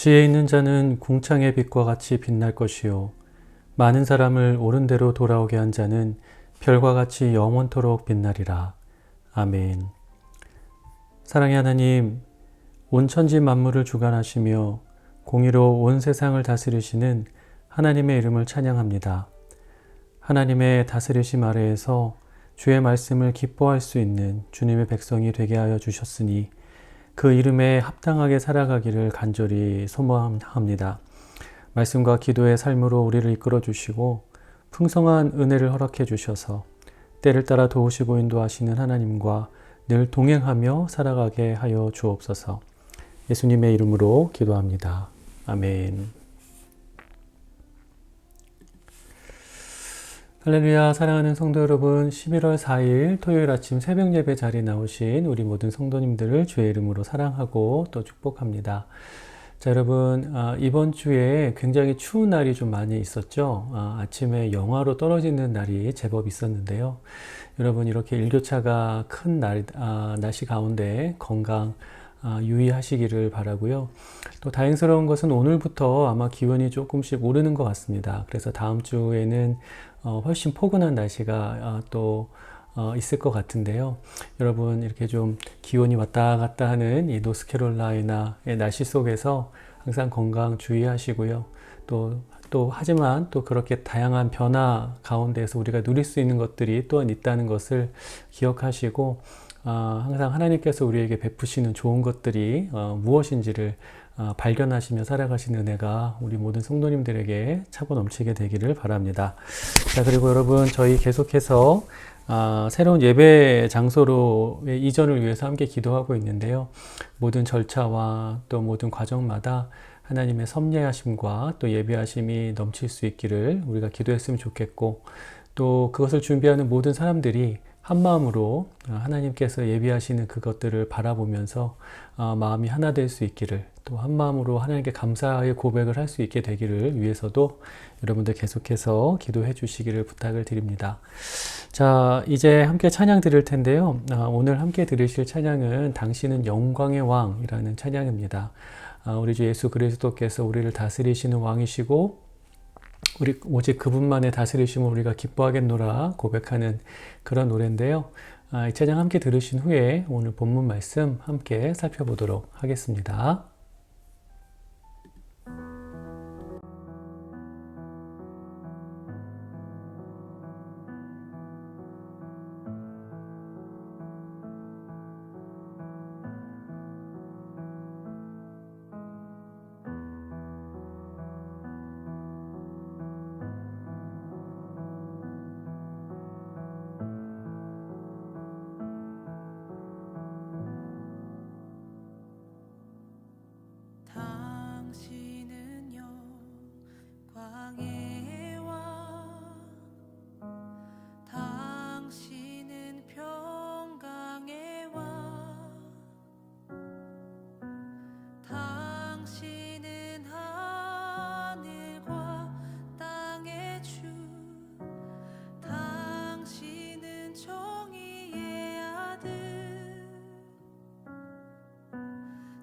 지혜 있는 자는 궁창의 빛과 같이 빛날 것이요 많은 사람을 옳은 대로 돌아오게 한 자는 별과 같이 영원토록 빛나리라. 아멘. 사랑의 하나님, 온 천지 만물을 주관하시며 공의로 온 세상을 다스리시는 하나님의 이름을 찬양합니다. 하나님의 다스리심 아래에서 주의 말씀을 기뻐할 수 있는 주님의 백성이 되게 하여 주셨으니 그 이름에 합당하게 살아가기를 간절히 소망합니다. 말씀과 기도의 삶으로 우리를 이끌어 주시고 풍성한 은혜를 허락해 주셔서 때를 따라 도우시고 인도하시는 하나님과 늘 동행하며 살아가게 하여 주옵소서. 예수님의 이름으로 기도합니다. 아멘. 할렐루야. 사랑하는 성도 여러분, 11월 4일 토요일 아침 새벽 예배 자리에 나오신 우리 모든 성도님들을 주의 이름으로 사랑하고 또 축복합니다. 자, 여러분, 이번 주에 굉장히 추운 날이 좀 많이 있었죠. 아침에 영하로 떨어지는 날이 제법 있었는데요. 여러분, 이렇게 일교차가 큰 날씨 가운데 건강 유의하시기를 바라고요. 또 다행스러운 것은 오늘부터 아마 기온이 조금씩 오르는 것 같습니다. 그래서 다음 주에는 훨씬 포근한 날씨가 또 있을 것 같은데요. 여러분, 이렇게 좀 기온이 왔다 갔다 하는 이 노스캐롤라이나의 날씨 속에서 항상 건강 주의하시고요. 하지만 또 그렇게 다양한 변화 가운데서 우리가 누릴 수 있는 것들이 또한 있다는 것을 기억하시고 항상 하나님께서 우리에게 베푸시는 좋은 것들이 무엇인지를 발견하시며 살아가시는 은혜가 우리 모든 성도님들에게 차고 넘치게 되기를 바랍니다. 자, 그리고 여러분, 저희 계속해서 새로운 예배 장소로의 이전을 위해서 함께 기도하고 있는데요. 모든 절차와 또 모든 과정마다 하나님의 섭리하심과 또 예배하심이 넘칠 수 있기를 우리가 기도했으면 좋겠고, 또 그것을 준비하는 모든 사람들이 한 마음으로 하나님께서 예비하시는 그것들을 바라보면서 마음이 하나 될 수 있기를, 또 한 마음으로 하나님께 감사의 고백을 할 수 있게 되기를 위해서도 여러분들 계속해서 기도해 주시기를 부탁을 드립니다. 자, 이제 함께 찬양 드릴 텐데요. 오늘 함께 들으실 찬양은 당신은 영광의 왕이라는 찬양입니다. 우리 주 예수 그리스도께서 우리를 다스리시는 왕이시고 우리 오직 그분만의 다스리심을 우리가 기뻐하겠노라 고백하는 그런 노래인데요. 이 찬양 함께 들으신 후에 오늘 본문 말씀 함께 살펴보도록 하겠습니다.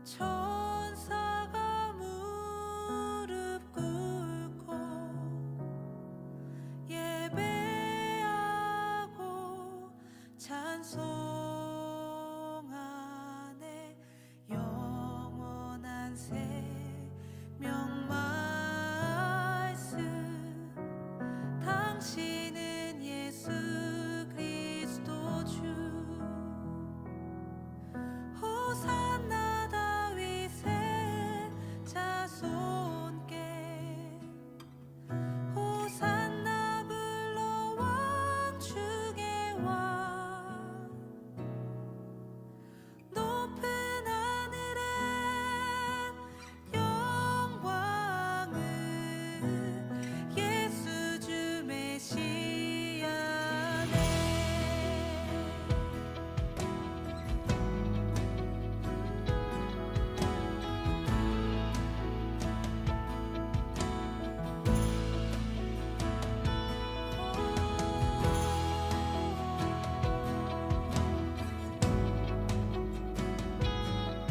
천사가 무릎 꿇고 예배하고 찬송하네. 영원한 생명 말씀, 당신은 예수 그리스도 주. 호산나 다윗의 자손께, 호산나 불러 왕 중의 왕. 높은 하늘엔 영광을 예수 주 메시아네.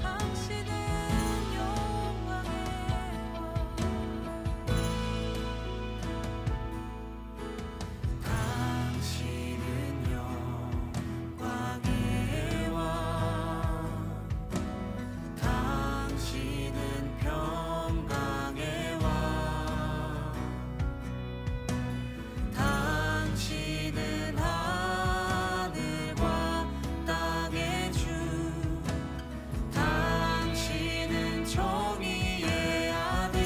당신은 영광의 왕. 당신은 영광의 왕. 당신은 평강의 왕. 당신은 하늘과 땅의 주. 당신은 정의의 아들.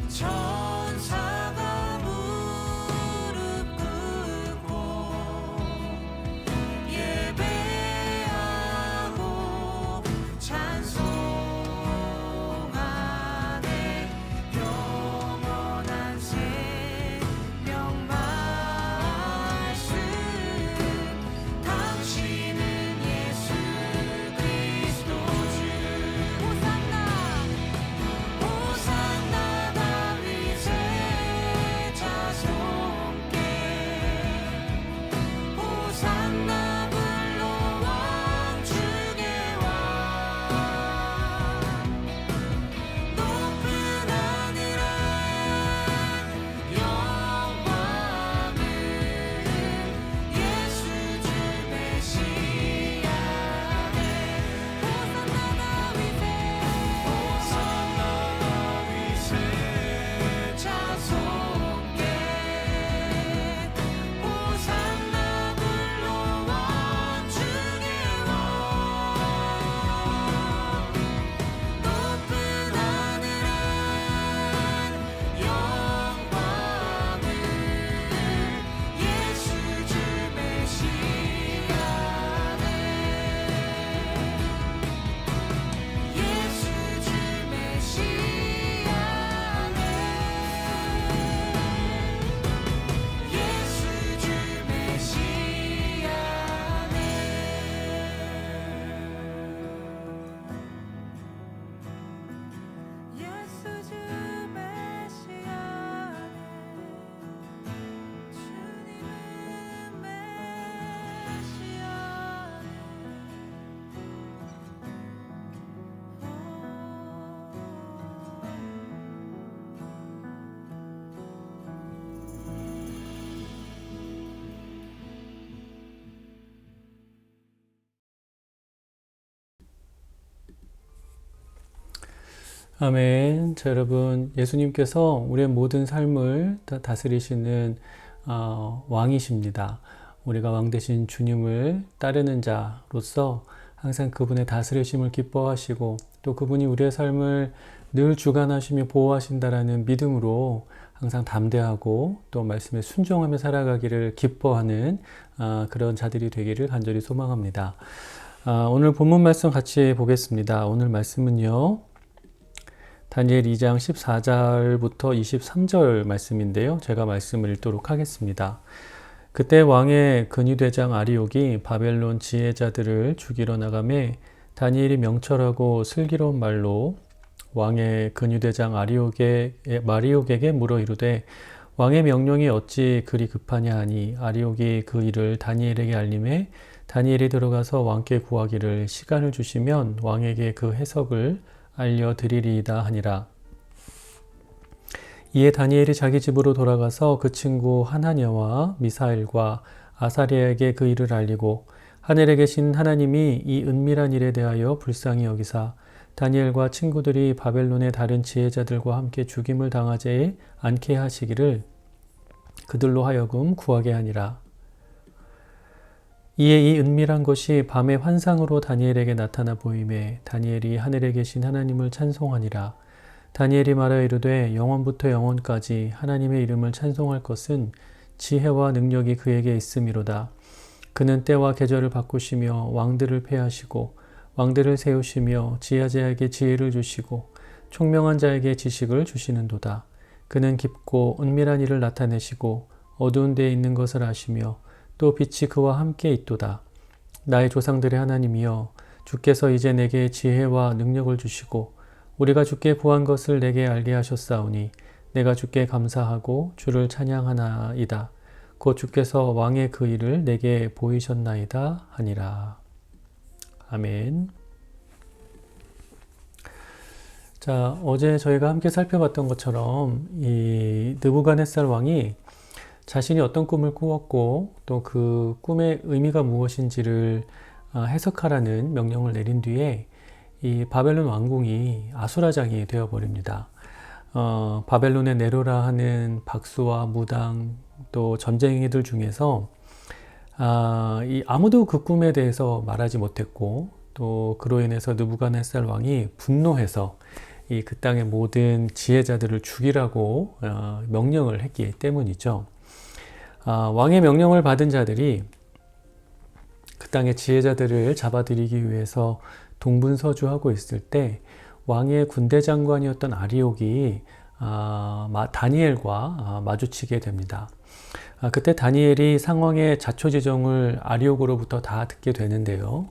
천사가 무릎 꿇고 예배하고 찬송하네. 영원한 생명 말씀, 당신은 예수 그리스도 주. 호산나, 호산나 다윗의 자손께, 호산나 불러 왕 중의 왕. 높은 하늘엔 영광을 예수 주 메시아네. 호산나 다윗의 자손께, 호산나 불러 왕 중의 왕. 높은 하늘엔 영광을 예수 주 메시아네. 예수 주 메시아네. 예수 주 메시아네. 예수 주 메시아네. 주님은 아멘. 자, 여러분, 예수님께서 우리의 모든 삶을 다 다스리시는 왕이십니다. 우리가 왕 되신 주님을 따르는 자로서 항상 그분의 다스리심을 기뻐하시고 또 그분이 우리의 삶을 늘 주관하시며 보호하신다라는 믿음으로 항상 담대하고 또 말씀에 순종하며 살아가기를 기뻐하는 그런 자들이 되기를 간절히 소망합니다. 오늘 본문 말씀 같이 보겠습니다. 오늘 말씀은요, 다니엘 2장 14절부터 23절 말씀인데요. 제가 말씀을 읽도록 하겠습니다. 그때 왕의 근위대장 아리옥이 바벨론 지혜자들을 죽이러 나가매 다니엘이 명철하고 슬기로운 말로 왕의 근위대장 아리옥에게 물어 이르되 왕의 명령이 어찌 그리 급하냐 하니 아리옥이 그 일을 다니엘에게 알림해 다니엘이 들어가서 왕께 구하기를 시간을 주시면 왕에게 그 해석을 알려드리리이다 하니라. 이에 다니엘이 자기 집으로 돌아가서 그 친구 하나냐와 미사엘과 아사랴에게 그 일을 알리고 하늘에 계신 하나님이 이 은밀한 일에 대하여 불쌍히 여기사 다니엘과 친구들이 바벨론의 다른 지혜자들과 함께 죽임을 당하지 않게 하시기를 그들로 하여금 구하게 하니라. 이에 이 은밀한 것이 밤의 환상으로 다니엘에게 나타나 보임에 다니엘이 하늘에 계신 하나님을 찬송하니라. 다니엘이 말하여 이르되 영원부터 영원까지 하나님의 이름을 찬송할 것은 지혜와 능력이 그에게 있음이로다. 그는 때와 계절을 바꾸시며 왕들을 폐하시고 왕들을 세우시며 지혜자에게 지혜를 주시고 총명한 자에게 지식을 주시는도다. 그는 깊고 은밀한 일을 나타내시고 어두운 데에 있는 것을 아시며 또 빛이 그와 함께 있도다. 나의 조상들의 하나님이여 주께서 이제 내게 지혜와 능력을 주시고 우리가 주께 구한 것을 내게 알게 하셨사오니 내가 주께 감사하고 주를 찬양하나이다. 곧 주께서 왕의 그 일을 내게 보이셨나이다 하니라. 아멘. 자, 어제 저희가 함께 살펴봤던 것처럼 이 느부갓네살 왕이 자신이 어떤 꿈을 꾸었고 또 그 꿈의 의미가 무엇인지를 해석하라는 명령을 내린 뒤에 이 바벨론 왕궁이 아수라장이 되어버립니다. 바벨론의 네로라 하는 박수와 무당 또 전쟁이들 중에서 아무도 그 꿈에 대해서 말하지 못했고 또 그로 인해서 느부갓네살 왕이 분노해서 그 땅의 모든 지혜자들을 죽이라고 명령을 했기 때문이죠. 왕의 명령을 받은 자들이 그 땅의 지혜자들을 잡아들이기 위해서 동분서주하고 있을 때 왕의 군대 장관이었던 아리옥이 다니엘과 마주치게 됩니다. 그때 다니엘이 상황의 자초지종을 아리옥으로부터 다 듣게 되는데요.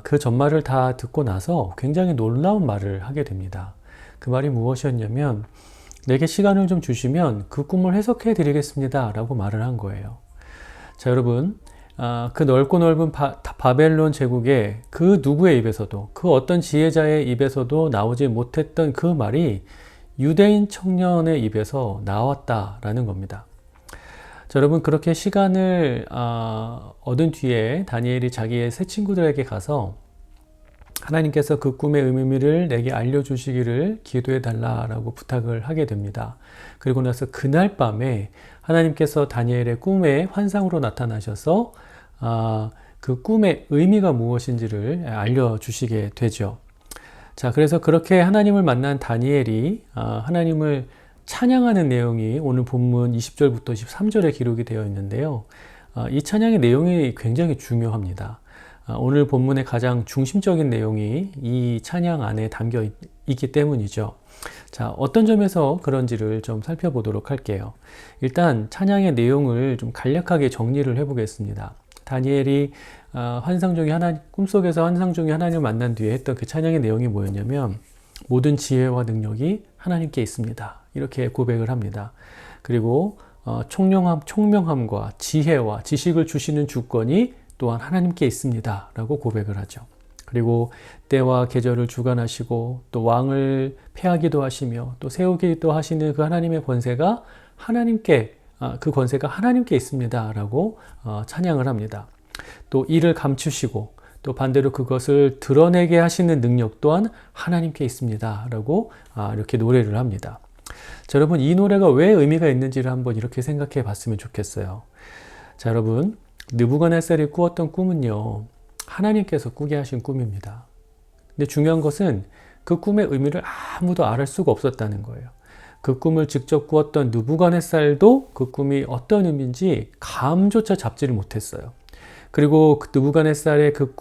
그 전말을 다 듣고 나서 굉장히 놀라운 말을 하게 됩니다. 그 말이 무엇이었냐면 내게 시간을 좀 주시면 그 꿈을 해석해 드리겠습니다 라고 말을 한 거예요. 자, 여러분, 그 넓고 넓은 바벨론 제국의 그 누구의 입에서도 그 어떤 지혜자의 입에서도 나오지 못했던 그 말이 유대인 청년의 입에서 나왔다라는 겁니다. 자, 여러분, 그렇게 시간을 얻은 뒤에 다니엘이 자기의 새 친구들에게 가서 하나님께서 그 꿈의 의미를 내게 알려주시기를 기도해 달라라고 부탁을 하게 됩니다. 그리고 나서 그날 밤에 하나님께서 다니엘의 꿈에 환상으로 나타나셔서 그 꿈의 의미가 무엇인지를 알려주시게 되죠. 자, 그래서 그렇게 하나님을 만난 다니엘이 하나님을 찬양하는 내용이 오늘 본문 20절부터 23절에 기록이 되어 있는데요. 이 찬양의 내용이 굉장히 중요합니다. 오늘 본문의 가장 중심적인 내용이 이 찬양 안에 담겨 있기 때문이죠. 자, 어떤 점에서 그런지를 좀 살펴보도록 할게요. 일단 찬양의 내용을 좀 간략하게 정리를 해보겠습니다. 다니엘이 꿈속에서 환상 중에 하나님을 만난 뒤에 했던 그 찬양의 내용이 뭐였냐면 모든 지혜와 능력이 하나님께 있습니다. 이렇게 고백을 합니다. 그리고 총명함과 지혜와 지식을 주시는 주권이 또한 하나님께 있습니다 라고 고백을 하죠. 그리고 때와 계절을 주관하시고 또 왕을 폐하기도 하시며 또 세우기도 하시는 그 하나님의 권세가 그 권세가 하나님께 있습니다 라고 찬양을 합니다. 또 이를 감추시고 또 반대로 그것을 드러내게 하시는 능력 또한 하나님께 있습니다 라고 이렇게 노래를 합니다. 자, 여러분, 이 노래가 왜 의미가 있는지를 한번 이렇게 생각해 봤으면 좋겠어요. 자, 여러분, 느부갓네살이 꾸었던 꿈은요, 하나님께서 꾸게 하신 꿈입니다. 근데 중요한 것은 그 꿈의 의미를 아무도 알 수가 없었다는 거예요. 그 꿈을 직접 꾸었던 느부갓네살도 그 꿈이 어떤 의미인지 감조차 잡지를 못했어요. 그리고 느부갓네살이 그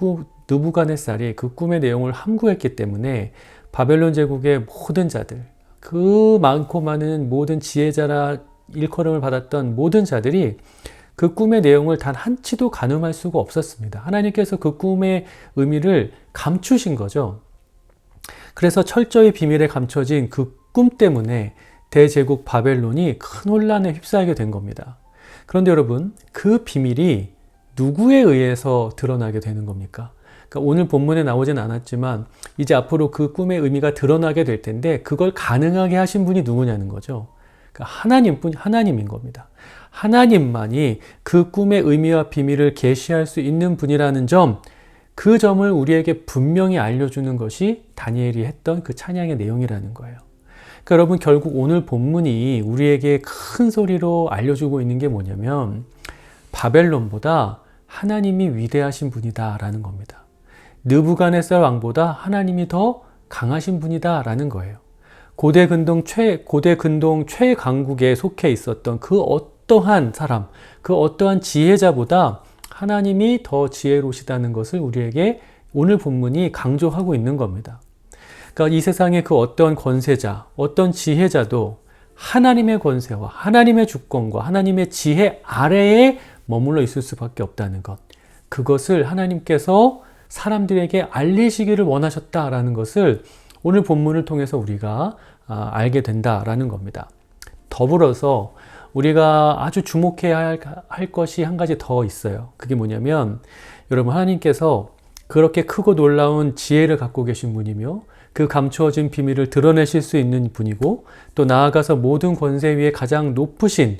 꿈의 내용을 함구했기 때문에 바벨론 제국의 모든 자들, 그 많고 많은 모든 지혜자라 일컬음을 받았던 모든 자들이 그 꿈의 내용을 단 한치도 가늠할 수가 없었습니다. 하나님께서 그 꿈의 의미를 감추신 거죠. 그래서 철저히 비밀에 감춰진 그 꿈 때문에 대제국 바벨론이 큰 혼란에 휩싸이게 된 겁니다. 그런데 여러분, 그 비밀이 누구에 의해서 드러나게 되는 겁니까? 그러니까 오늘 본문에 나오진 않았지만 이제 앞으로 그 꿈의 의미가 드러나게 될 텐데 그걸 가능하게 하신 분이 누구냐는 거죠. 그러니까 하나님인 겁니다. 하나님만이 그 꿈의 의미와 비밀을 계시할 수 있는 분이라는 점, 그 점을 우리에게 분명히 알려주는 것이 다니엘이 했던 그 찬양의 내용이라는 거예요. 그러니까 여러분, 결국 오늘 본문이 우리에게 큰 소리로 알려주고 있는 게 뭐냐면 바벨론보다 하나님이 위대하신 분이다라는 겁니다. 느부갓네살 왕보다 하나님이 더 강하신 분이다라는 거예요. 고대 근동 최강국에 속해 있었던 그 어떠한 사람, 그 어떠한 지혜자보다 하나님이 더 지혜로우시다는 것을 우리에게 오늘 본문이 강조하고 있는 겁니다. 그러니까 이 세상의 그 어떤 권세자, 어떤 지혜자도 하나님의 권세와 하나님의 주권과 하나님의 지혜 아래에 머물러 있을 수밖에 없다는 것. 그것을 하나님께서 사람들에게 알리시기를 원하셨다라는 것을 오늘 본문을 통해서 우리가 알게 된다라는 겁니다. 더불어서 우리가 아주 주목해야 할 것이 한 가지 더 있어요. 그게 뭐냐면 여러분, 하나님께서 그렇게 크고 놀라운 지혜를 갖고 계신 분이며 그 감추어진 비밀을 드러내실 수 있는 분이고 또 나아가서 모든 권세 위에 가장 높으신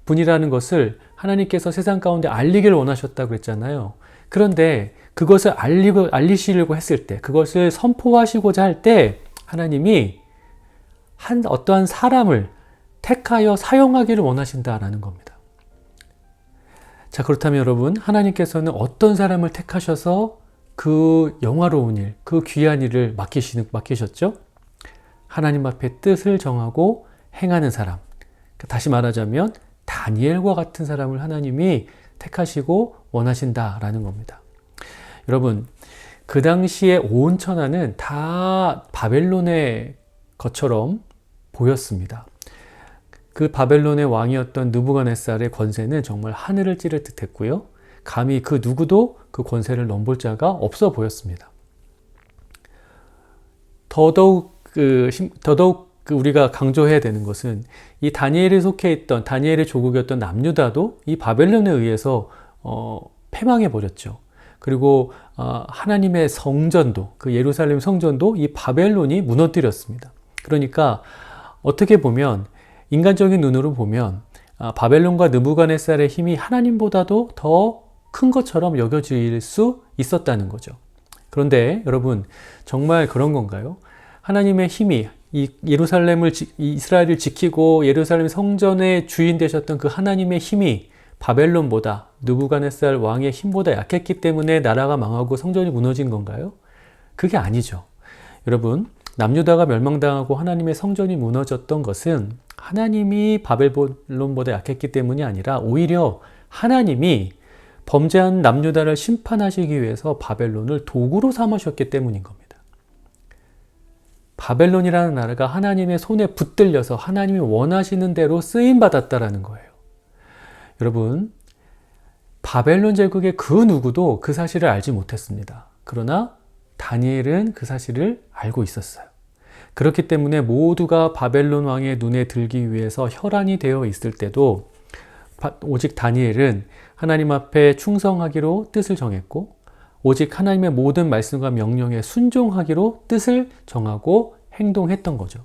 분이라는 것을 하나님께서 세상 가운데 알리기를 원하셨다고 그랬잖아요. 그런데 그것을 알리시려고 했을 때, 그것을 선포하시고자 할 때 하나님이 어떠한 사람을 택하여 사용하기를 원하신다라는 겁니다. 자, 그렇다면 여러분, 하나님께서는 어떤 사람을 택하셔서 그 영화로운 일, 그 귀한 일을 맡기셨죠? 하나님 앞에 뜻을 정하고 행하는 사람. 다시 말하자면 다니엘과 같은 사람을 하나님이 택하시고 원하신다라는 겁니다. 여러분, 그 당시에 온 천하는 다 바벨론의 것처럼 보였습니다. 그 바벨론의 왕이었던 느부갓네살의 권세는 정말 하늘을 찌를 듯했고요. 감히 그 누구도 그 권세를 넘볼 자가 없어 보였습니다. 더더욱 우리가 강조해야 되는 것은 이 다니엘에 속해 있던 다니엘의 조국이었던 남유다도 이 바벨론에 의해서 패망해 버렸죠. 그리고 하나님의 성전도, 그 예루살렘 성전도 이 바벨론이 무너뜨렸습니다. 그러니까 어떻게 보면, 인간적인 눈으로 보면 바벨론과 느부갓네살의 힘이 하나님보다도 더 큰 것처럼 여겨질 수 있었다는 거죠. 그런데 여러분, 정말 그런 건가요? 하나님의 힘이 이 이스라엘을 지키고 예루살렘 성전의 주인 되셨던 그 하나님의 힘이 바벨론보다, 느부갓네살 왕의 힘보다 약했기 때문에 나라가 망하고 성전이 무너진 건가요? 그게 아니죠. 여러분, 남유다가 멸망당하고 하나님의 성전이 무너졌던 것은 하나님이 바벨론보다 약했기 때문이 아니라 오히려 하나님이 범죄한 남유다를 심판하시기 위해서 바벨론을 도구로 삼으셨기 때문인 겁니다. 바벨론이라는 나라가 하나님의 손에 붙들려서 하나님이 원하시는 대로 쓰임받았다라는 거예요. 여러분, 바벨론 제국의 그 누구도 그 사실을 알지 못했습니다. 그러나 다니엘은 그 사실을 알고 있었어요. 그렇기 때문에 모두가 바벨론 왕의 눈에 들기 위해서 혈안이 되어 있을 때도 오직 다니엘은 하나님 앞에 충성하기로 뜻을 정했고, 오직 하나님의 모든 말씀과 명령에 순종하기로 뜻을 정하고 행동했던 거죠.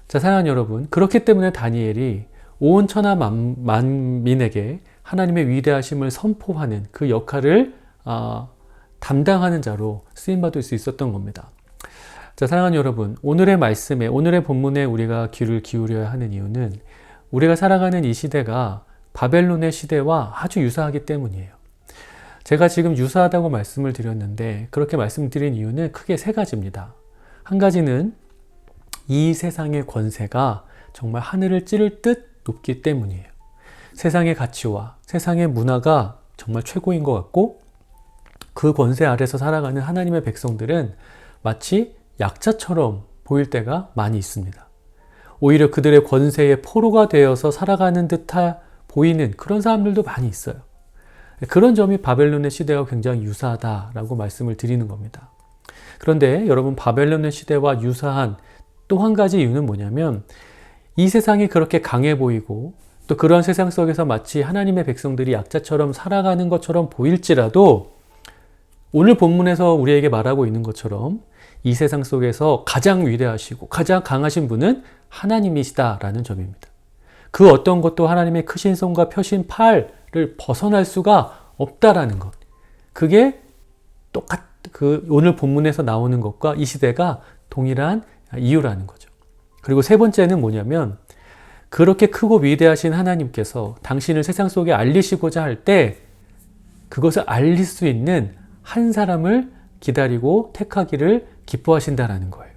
자, 사랑하는 여러분, 그렇기 때문에 다니엘이 온 천하 만민에게 하나님의 위대하심을 선포하는 그 역할을 담당하는 자로 쓰임받을 수 있었던 겁니다. 자, 사랑하는 여러분, 오늘의 말씀에, 오늘의 본문에 우리가 귀를 기울여야 하는 이유는 우리가 살아가는 이 시대가 바벨론의 시대와 아주 유사하기 때문이에요. 제가 지금 유사하다고 말씀을 드렸는데 그렇게 말씀드린 이유는 크게 세 가지입니다. 한 가지는 이 세상의 권세가 정말 하늘을 찌를 듯 높기 때문이에요. 세상의 가치와 세상의 문화가 정말 최고인 것 같고, 그 권세 아래서 살아가는 하나님의 백성들은 마치 약자처럼 보일 때가 많이 있습니다. 오히려 그들의 권세의 포로가 되어서 살아가는 듯해 보이는 그런 사람들도 많이 있어요. 그런 점이 바벨론의 시대와 굉장히 유사하다라고 말씀을 드리는 겁니다. 그런데 여러분, 바벨론의 시대와 유사한 또 한 가지 이유는 뭐냐면 이 세상이 그렇게 강해 보이고 또 그런 세상 속에서 마치 하나님의 백성들이 약자처럼 살아가는 것처럼 보일지라도 오늘 본문에서 우리에게 말하고 있는 것처럼 이 세상 속에서 가장 위대하시고 가장 강하신 분은 하나님이시다라는 점입니다. 그 어떤 것도 하나님의 크신 손과 펴신 팔을 벗어날 수가 없다라는 것. 그게 그 오늘 본문에서 나오는 것과 이 시대가 동일한 이유라는 거죠. 그리고 세 번째는 뭐냐면 그렇게 크고 위대하신 하나님께서 당신을 세상 속에 알리시고자 할 때 그것을 알릴 수 있는 한 사람을 기다리고 택하기를 기뻐하신다라는 거예요.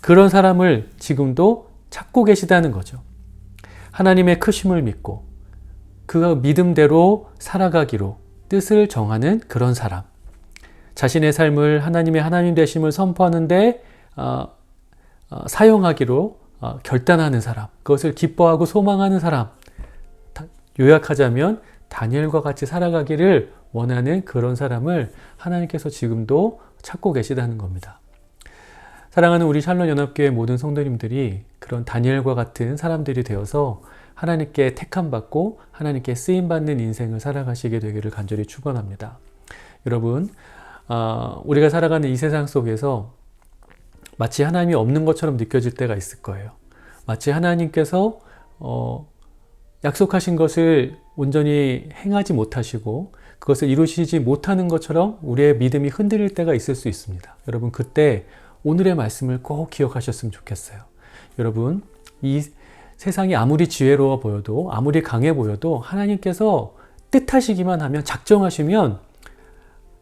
그런 사람을 지금도 찾고 계시다는 거죠. 하나님의 크심을 믿고 그 믿음대로 살아가기로 뜻을 정하는 그런 사람. 자신의 삶을 하나님의 하나님 되심을 선포하는데 사용하기로 결단하는 사람. 그것을 기뻐하고 소망하는 사람. 요약하자면 다니엘과 같이 살아가기를 원하는 그런 사람을 하나님께서 지금도 찾고 계시다는 겁니다. 사랑하는 우리 샬롬 연합교회 모든 성도님들이 그런 다니엘과 같은 사람들이 되어서 하나님께 택함받고 하나님께 쓰임받는 인생을 살아가시게 되기를 간절히 축원합니다. 여러분, 우리가 살아가는 이 세상 속에서 마치 하나님이 없는 것처럼 느껴질 때가 있을 거예요. 마치 하나님께서 약속하신 것을 온전히 행하지 못하시고 그것을 이루시지 못하는 것처럼 우리의 믿음이 흔들릴 때가 있을 수 있습니다. 여러분, 그때 오늘의 말씀을 꼭 기억하셨으면 좋겠어요. 여러분, 이 세상이 아무리 지혜로워 보여도 아무리 강해 보여도 하나님께서 뜻하시기만 하면 작정하시면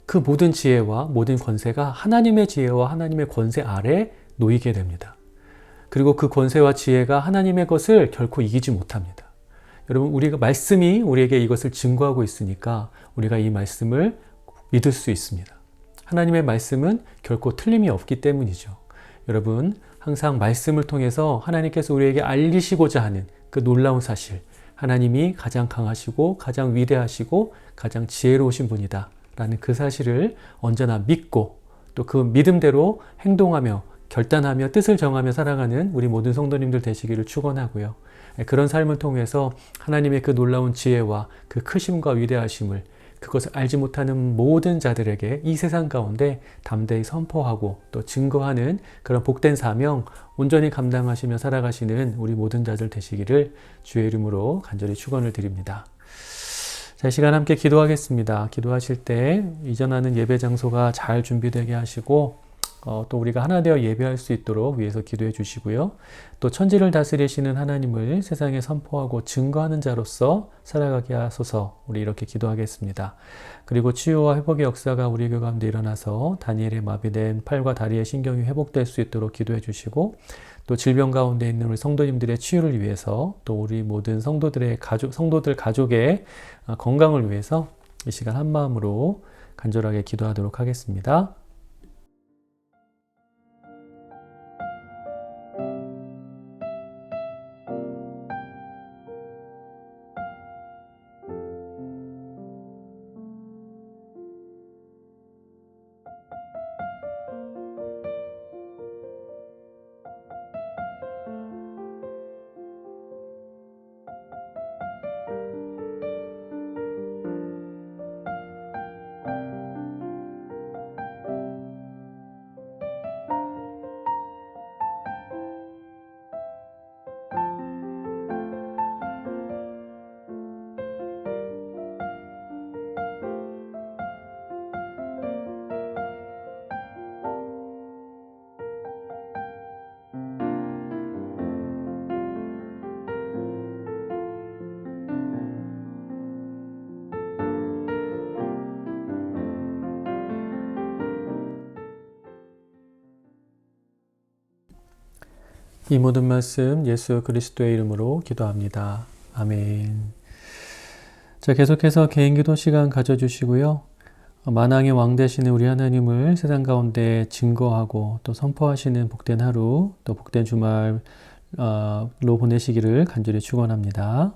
그 모든 지혜와 모든 권세가 하나님의 지혜와 하나님의 권세 아래 놓이게 됩니다. 그리고 그 권세와 지혜가 하나님의 것을 결코 이기지 못합니다. 여러분, 우리가 말씀이 우리에게 이것을 증거하고 있으니까 우리가 이 말씀을 믿을 수 있습니다. 하나님의 말씀은 결코 틀림이 없기 때문이죠. 여러분, 항상 말씀을 통해서 하나님께서 우리에게 알리시고자 하는 그 놀라운 사실, 하나님이 가장 강하시고 가장 위대하시고 가장 지혜로우신 분이다 라는 그 사실을 언제나 믿고 또 그 믿음대로 행동하며 결단하며 뜻을 정하며 살아가는 우리 모든 성도님들 되시기를 축원하고요. 그런 삶을 통해서 하나님의 그 놀라운 지혜와 그 크심과 위대하심을 그것을 알지 못하는 모든 자들에게 이 세상 가운데 담대히 선포하고 또 증거하는 그런 복된 사명 온전히 감당하시며 살아가시는 우리 모든 자들 되시기를 주의 이름으로 간절히 축원을 드립니다. 자, 이 시간 함께 기도하겠습니다. 기도하실 때 이전하는 예배 장소가 잘 준비되게 하시고 또 우리가 하나 되어 예배할 수 있도록 위해서 기도해 주시고요. 또 천지를 다스리시는 하나님을 세상에 선포하고 증거하는 자로서 살아가게 하소서. 우리 이렇게 기도하겠습니다. 그리고 치유와 회복의 역사가 우리 교회 가운데 일어나서 다니엘의 마비된 팔과 다리의 신경이 회복될 수 있도록 기도해 주시고 또 질병 가운데 있는 우리 성도님들의 치유를 위해서 또 우리 모든 성도들 가족의 건강을 위해서 이 시간 한 마음으로 간절하게 기도하도록 하겠습니다. 이 모든 말씀 예수 그리스도의 이름으로 기도합니다. 아멘. 자, 계속해서 개인기도 시간 가져주시고요. 만왕의 왕 되시는 우리 하나님을 세상 가운데 증거하고 또 선포하시는 복된 하루 또 복된 주말로 보내시기를 간절히 축원합니다.